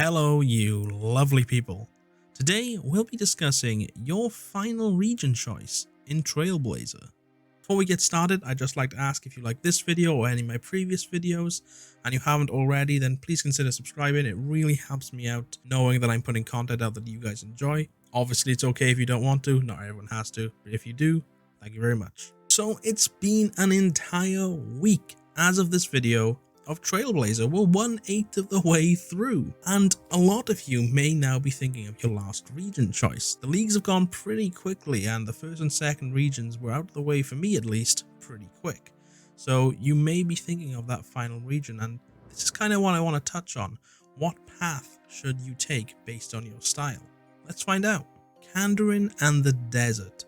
Hello, you lovely people. Today, we'll be discussing your final region choice in Trailblazer. Before we get started, I'd just like to ask if you like this video or any of my previous videos, and you haven't already, then please consider subscribing. It really helps me out knowing that I'm putting content out that you guys enjoy. Obviously, it's okay if you don't want to, not everyone has to, but if you do, thank you very much. So it's been an entire week as of this video of Trailblazer. We're 1/8 of the way through, and a lot of you may now be thinking of your last region choice. The leagues have gone pretty quickly, and the first and second regions were out of the way, for me at least, pretty quick. So you may be thinking of that final region, and this is kind of what I want to touch on. What path should you take based on your style? Let's find out. Kandarin and the desert.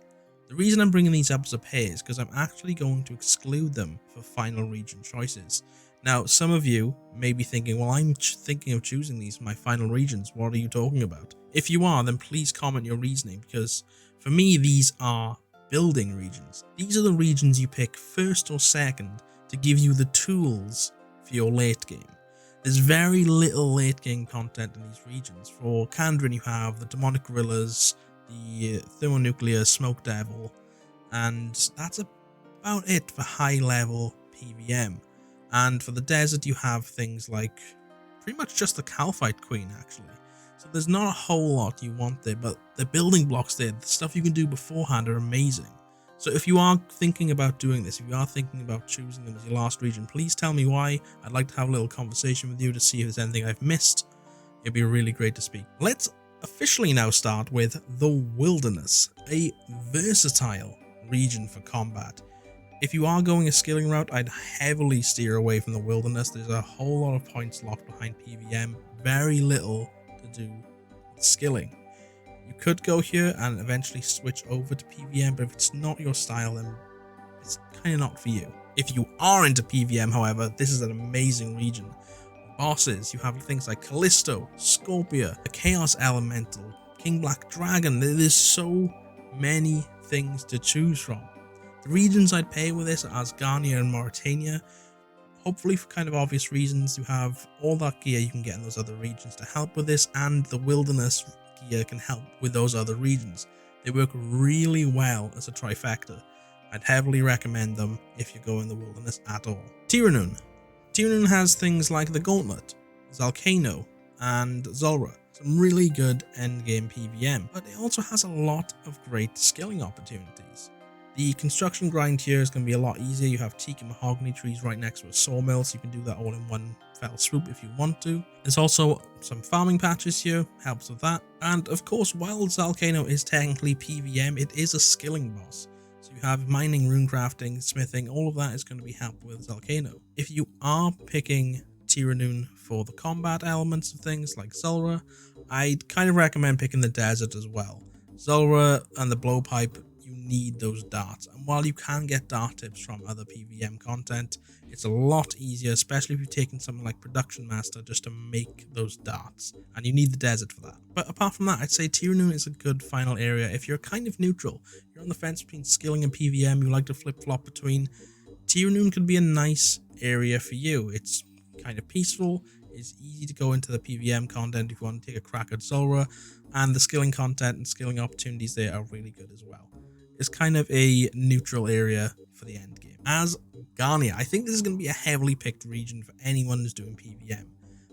The reason I'm bringing these up here is because I'm actually going to exclude them for final region choices. Now, some of you may be thinking, well, I'm thinking of choosing these for my final regions. What are you talking about? If you are, then please comment your reasoning, because for me, these are building regions. These are the regions you pick first or second to give you the tools for your late game. There's very little late game content in these regions. For Kandarin, you have the demonic gorillas, the thermonuclear smoke devil, and that's about it for high level PvM. And for the desert, you have things like pretty much just the Calphite Queen, actually. So there's not a whole lot you want there, but the building blocks there, the stuff you can do beforehand, are amazing. So if you are thinking about doing this, if you are thinking about choosing them as your last region, please tell me why. I'd like to have a little conversation with you to see if there's anything I've missed. It'd be really great to speak. Let's officially now start with the Wilderness, a versatile region for combat. If you are going a skilling route, I'd heavily steer away from the Wilderness. There's a whole lot of points locked behind PvM, very little to do with skilling. You could go here and eventually switch over to PvM, but if it's not your style, then it's kind of not for you. If you are into PvM, however, this is an amazing region. Bosses, you have things like Callisto, Scorpia, the Chaos Elemental, King Black Dragon. There's so many things to choose from. The regions I'd pair with this are Asgarnia and Mauritania. Hopefully for kind of obvious reasons. You have all that gear you can get in those other regions to help with this, and the Wilderness gear can help with those other regions. They work really well as a trifecta. I'd heavily recommend them if you go in the Wilderness at all. Tirannwn. Tirannwn has things like the Gauntlet, Zalcano, and Zulrah. Some really good endgame PvM, but it also has a lot of great skilling opportunities. The construction grind here is going to be a lot easier. You have teak and mahogany trees right next to a sawmill, so you can do that all in one fell swoop if you want to. There's also some farming patches here, helps with that. And of course, while Zalcano is technically PvM, it is a skilling boss. So you have mining, runecrafting, smithing, all of that is going to be helped with Zalcano. If you are picking Tirannwn for the combat elements of things like Zulrah, I'd kind of recommend picking the desert as well. Zulrah and the blowpipe, you need those darts, and while you can get dart tips from other PvM content, it's a lot easier, especially if you've taken something like Production Master, just to make those darts, and you need the desert for that. But apart from that, I'd say Tirannwn is a good final area. If you're kind of neutral, you're on the fence between skilling and PvM, you like to flip-flop between, Tirannwn could be a nice area for you. It's kind of peaceful, it's easy to go into the PvM content if you want to take a crack at Zulrah, and the skilling content and skilling opportunities there are really good as well. It's kind of a neutral area for the end game. Asgarnia, I think this is going to be a heavily picked region for anyone who's doing PvM.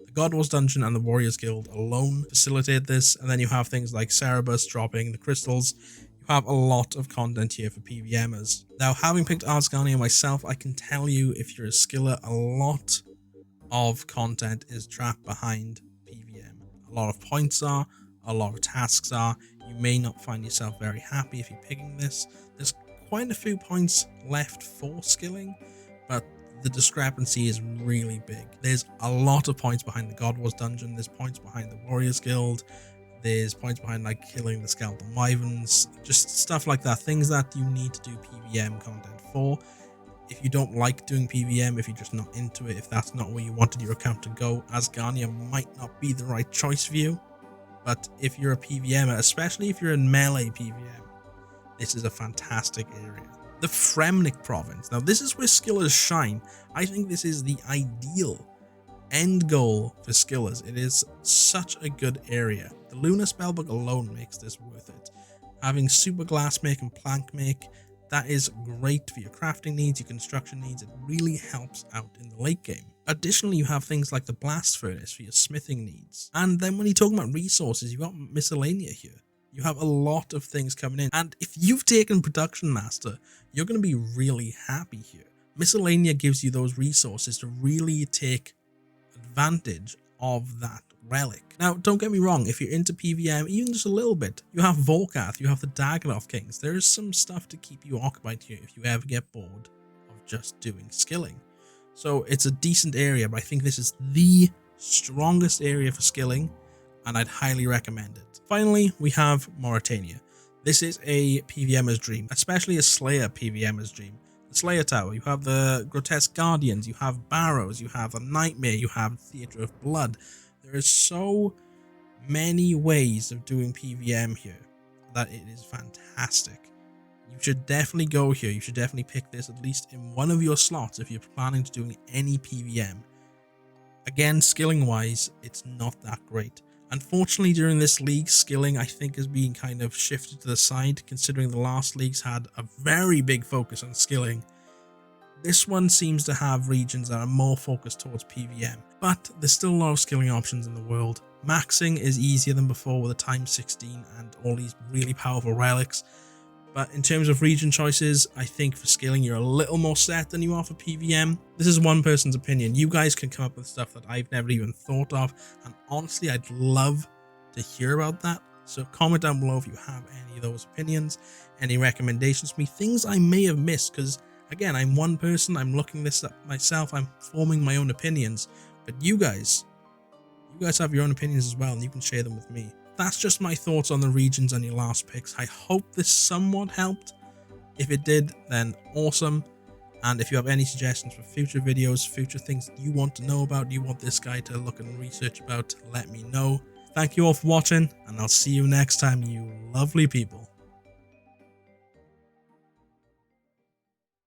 The God Wars Dungeon and the Warriors Guild alone facilitate this, and then you have things like Cerebus dropping the crystals. You have a lot of content here for PvMers. Now, having picked Asgarnia myself, I can tell you, if you're a skiller, a lot of content is trapped behind PvM. A lot of points are, a lot of tasks are. You may not find yourself very happy if you're picking this. There's quite a few points left for skilling, but the discrepancy is really big. There's a lot of points behind the God Wars Dungeon, there's points behind the Warriors Guild, there's points behind like killing the Skeletal Wyverns, just stuff like that, things that you need to do PvM content for. If you don't like doing PvM, if you're just not into it, if that's not where you wanted your account to go, Asgarnia might not be the right choice for you. But if you're a PvMer, especially if you're in melee PvM, this is a fantastic area. The Fremnik province. Now, this is where skillers shine. I think this is the ideal end goal for skillers. It is such a good area. The Lunar Spellbook alone makes this worth it. Having super glass make and plank make, that is great for your crafting needs, your construction needs. It really helps out in the late game. Additionally, you have things like the blast furnace for your smithing needs. And then when you're talking about resources, you got miscellanea here. You have a lot of things coming in. And if you've taken Production Master, you're going to be really happy here. Miscellanea gives you those resources to really take advantage of that relic. Now, don't get me wrong, if you're into PvM, even just a little bit, you have Volkath, you have the Dagonoth Kings. There is some stuff to keep you occupied here if you ever get bored of just doing skilling. So it's a decent area, but I think this is the strongest area for skilling, and I'd highly recommend it. Finally, we have Mauritania. This is a PvMer's dream, especially a Slayer PvMer's dream. The Slayer Tower, you have the Grotesque Guardians, you have Barrows, you have the Nightmare, you have Theatre of Blood. There is so many ways of doing PvM here that it is fantastic. You should definitely go here. You should definitely pick this at least in one of your slots if you're planning to doing any PvM. Again, skilling wise, it's not that great. Unfortunately, during this league, skilling I think is being kind of shifted to the side, considering the last leagues had a very big focus on skilling. This one seems to have regions that are more focused towards PvM, but there's still a lot of skilling options in the world. Maxing is easier than before with a times 16 and all these really powerful relics. But in terms of region choices, I think for skilling you're a little more set than you are for PvM. This is one person's opinion. You guys can come up with stuff that I've never even thought of, and honestly I'd love to hear about that. So comment down below if you have any of those opinions, any recommendations for me, things I may have missed, because again, I'm one person, I'm looking this up myself, I'm forming my own opinions, but you guys have your own opinions as well, and you can share them with me. That's just my thoughts on the regions and your last picks. I hope this somewhat helped. If it did, then awesome. And if you have any suggestions for future videos, future things you want to know about, you want this guy to look and research about, let me know. Thank you all for watching, and I'll see you next time, you lovely people.